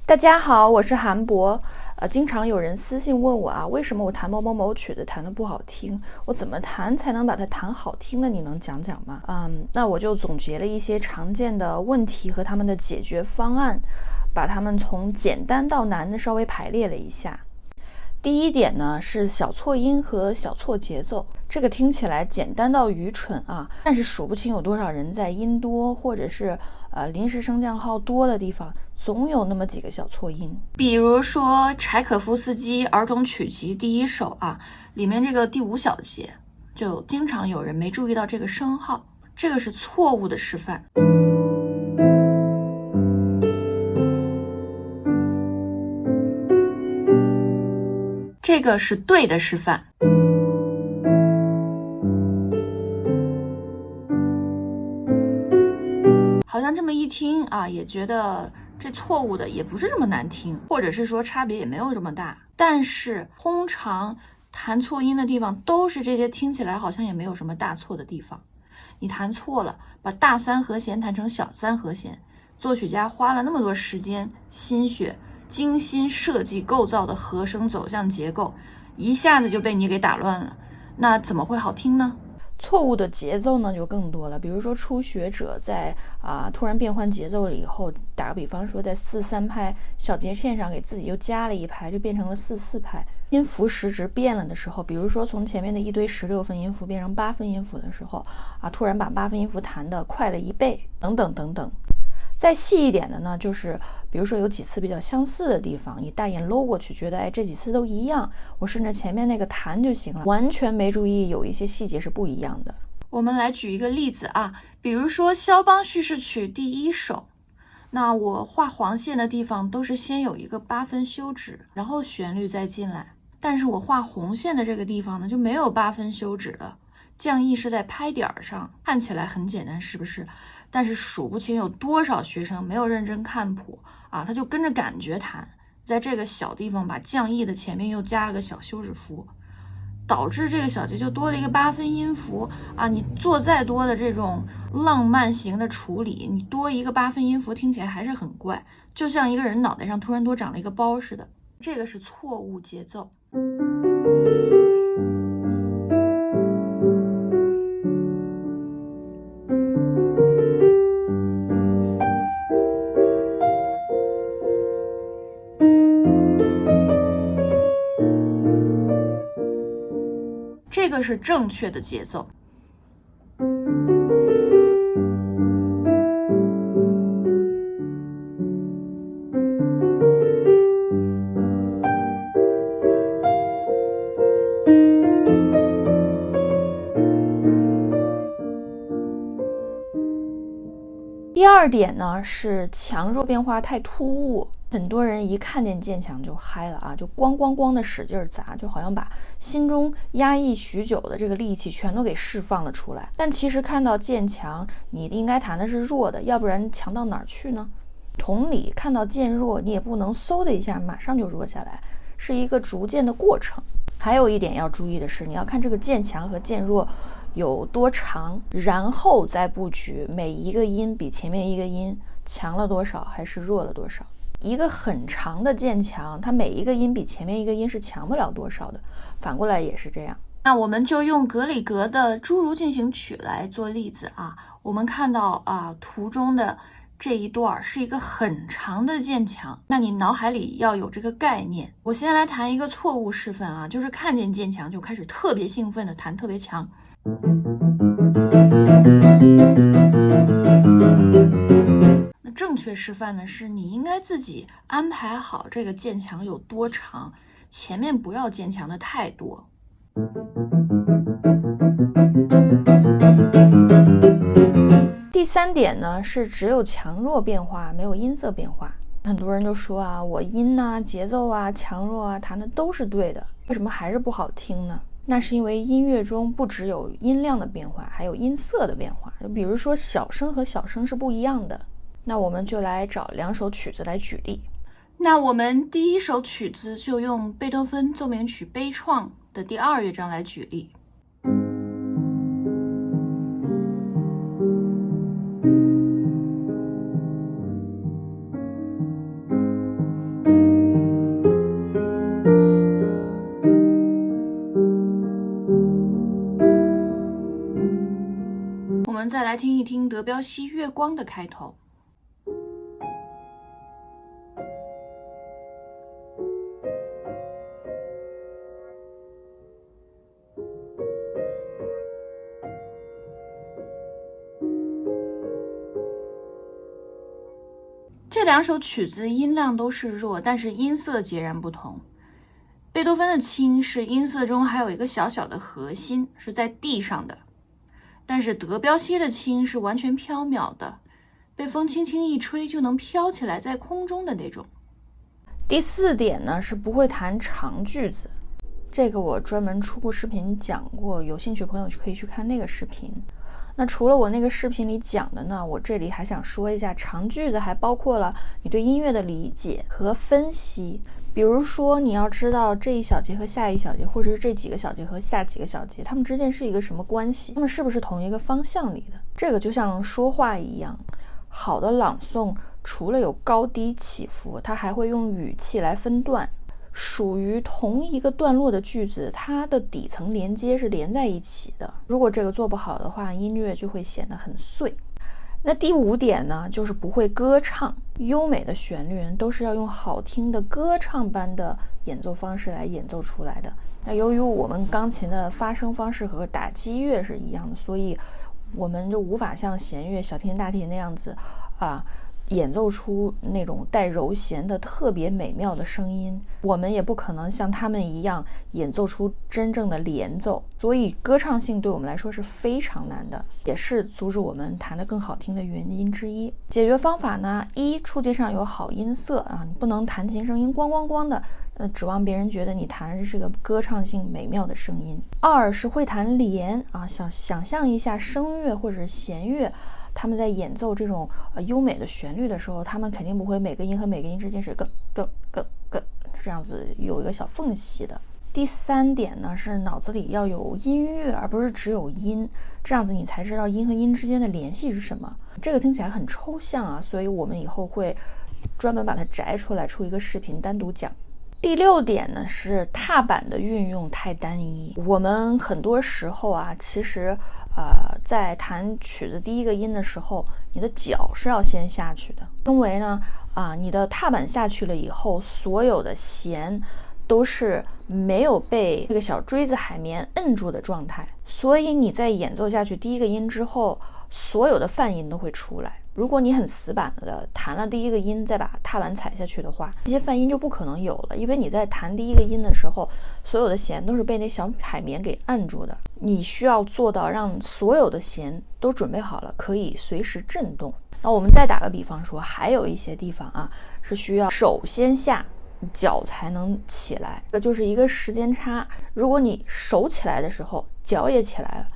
大家好，我是韩博。经常有人私信问我啊，为什么我弹某某某曲子弹得不好听？我怎么弹才能把它弹好听呢？你能讲讲吗？那我就总结了一些常见的问题和他们的解决方案，把它们从简单到难的稍微排列了一下。第一点呢是小错音和小错节奏，这个听起来简单到愚蠢啊，但是数不清有多少人在音多或者是临时升降号多的地方，总有那么几个小错音。比如说柴可夫斯基儿童曲集第一首啊，里面这个第5小节，就经常有人没注意到这个升号，这个是错误的示范。这个是对的示范。好像这么一听啊，也觉得这错误的也不是这么难听，或者是说差别也没有这么大。但是通常弹错音的地方都是这些听起来好像也没有什么大错的地方。你弹错了，把大3和弦弹成小3和弦，作曲家花了那么多时间心血，精心设计构造的和声走向结构，一下子就被你给打乱了，那怎么会好听呢？错误的节奏呢就更多了，比如说初学者在突然变换节奏了以后，打个比方说在4/3拍小节线上给自己又加了一拍，就变成了4/4拍。音符时值变了的时候，比如说从前面的一堆16分音符变成8分音符的时候突然把8分音符弹得快了1倍，等等等等。再细一点的呢，就是比如说有几次比较相似的地方，你大眼搂过去，觉得这几次都一样，我顺着前面那个弹就行了，完全没注意有一些细节是不一样的。我们来举一个例子啊，比如说肖邦叙事曲第1首，那我画黄线的地方都是先有一个8分休止，然后旋律再进来，但是我画红线的这个地方呢就没有8分休止了，降 E 是在拍点上，看起来很简单是不是？但是数不清有多少学生没有认真看谱他就跟着感觉弹，在这个小地方把降 E 的前面又加了个小休止符，导致这个小节就多了一个8分音符你做再多的这种浪漫型的处理，你多一个8分音符听起来还是很怪，就像一个人脑袋上突然多长了一个包似的，这个是错误节奏。这个是正确的节奏。第二点呢是强弱变化太突兀，很多人一看见渐强就嗨了就咣咣咣的使劲砸，就好像把心中压抑许久的这个力气全都给释放了出来。但其实看到渐强，你应该弹的是弱的，要不然强到哪儿去呢？同理，看到渐弱，你也不能嗖的一下马上就弱下来，是一个逐渐的过程。还有一点要注意的是，你要看这个渐强和渐弱有多长，然后再布局每一个音比前面一个音强了多少还是弱了多少。一个很长的渐强，它每一个音比前面一个音是强不了多少的，反过来也是这样。那我们就用格里格的侏儒进行曲来做例子我们看到图中的这一段是一个很长的渐强，那你脑海里要有这个概念。我先来弹一个错误示范就是看见渐强就开始特别兴奋的弹特别强。那正确示范呢是你应该自己安排好这个渐强有多长，前面不要渐强的太多。第3点呢是只有强弱变化，没有音色变化。很多人就说我音节奏强弱弹的都是对的，为什么还是不好听呢？那是因为音乐中不只有音量的变化，还有音色的变化。就比如说小声和小声是不一样的。那我们就来找2首曲子来举例。那我们第1首曲子就用贝多芬奏鸣曲悲怆的第2乐章来举例。们再来听一听德彪西《月光》的开头。这两首曲子音量都是弱，但是音色截然不同。贝多芬的轻是音色中还有一个小小的核心，是在地上的，但是德彪西的轻是完全飘渺的，被风轻轻一吹就能飘起来在空中的那种。第4点呢是不会弹长句子，这个我专门出过视频讲过，有兴趣的朋友可以去看那个视频。那除了我那个视频里讲的呢，我这里还想说一下，长句子还包括了你对音乐的理解和分析。比如说你要知道这一小节和下一小节，或者是这几个小节和下几个小节，它们之间是一个什么关系，它们是不是同一个方向里的。这个就像说话一样，好的朗诵除了有高低起伏，它还会用语气来分段。属于同一个段落的句子，它的底层连接是连在一起的。如果这个做不好的话，音乐就会显得很碎。那第5点呢，就是不会歌唱。优美的旋律都是要用好听的歌唱般的演奏方式来演奏出来的。那由于我们钢琴的发声方式和打击乐是一样的，所以我们就无法像弦乐、小提琴、大提琴那样子演奏出那种带柔弦的特别美妙的声音，我们也不可能像他们一样演奏出真正的连奏，所以歌唱性对我们来说是非常难的，也是阻止我们弹得更好听的原因之一。解决方法呢，一，触键上有好音色你不能弹琴声音咣咣咣的指望别人觉得你弹的是个歌唱性美妙的声音。2是会弹连想象一下声乐或者是弦乐，他们在演奏这种优美的旋律的时候，他们肯定不会每个音和每个音之间是咯这样子有一个小缝隙的。第3点呢，是脑子里要有音乐，而不是只有音，这样子你才知道音和音之间的联系是什么。这个听起来很抽象所以我们以后会专门把它摘出来，出一个视频单独讲。第6点呢，是踏板的运用太单一。我们很多时候其实在弹曲子第一个音的时候，你的脚是要先下去的，因为呢你的踏板下去了以后，所有的弦都是没有被这个小锥子海绵摁住的状态，所以你在演奏下去第一个音之后，所有的泛音都会出来。如果你很死板的弹了第一个音再把踏板踩下去的话，这些泛音就不可能有了，因为你在弹第一个音的时候，所有的弦都是被那小海绵给按住的。你需要做到让所有的弦都准备好了，可以随时震动。那我们再打个比方说，还有一些地方是需要手先下，脚才能起来，这就是一个时间差。如果你手起来的时候脚也起来了，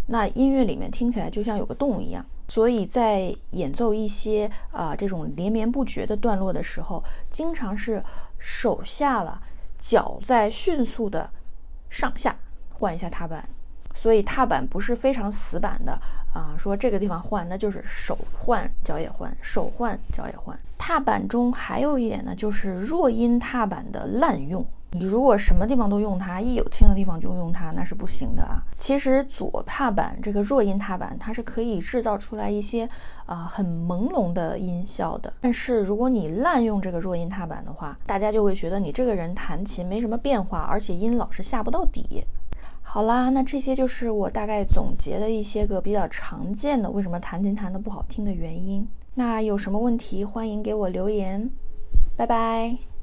那音乐里面听起来就像有个洞一样。所以在演奏一些这种连绵不绝的段落的时候，经常是手下了，脚在迅速的上下换一下踏板。所以踏板不是非常死板的说这个地方换，那就是手换脚也换，手换脚也换。踏板中还有一点呢，就是弱音踏板的滥用。你如果什么地方都用它，一有轻的地方就用它，那是不行的其实左踏板这个弱音踏板，它是可以制造出来一些很朦胧的音效的。但是如果你滥用这个弱音踏板的话，大家就会觉得你这个人弹琴没什么变化，而且音老是下不到底。好啦，那这些就是我大概总结的一些个比较常见的为什么弹琴弹得不好听的原因。那有什么问题欢迎给我留言，拜拜。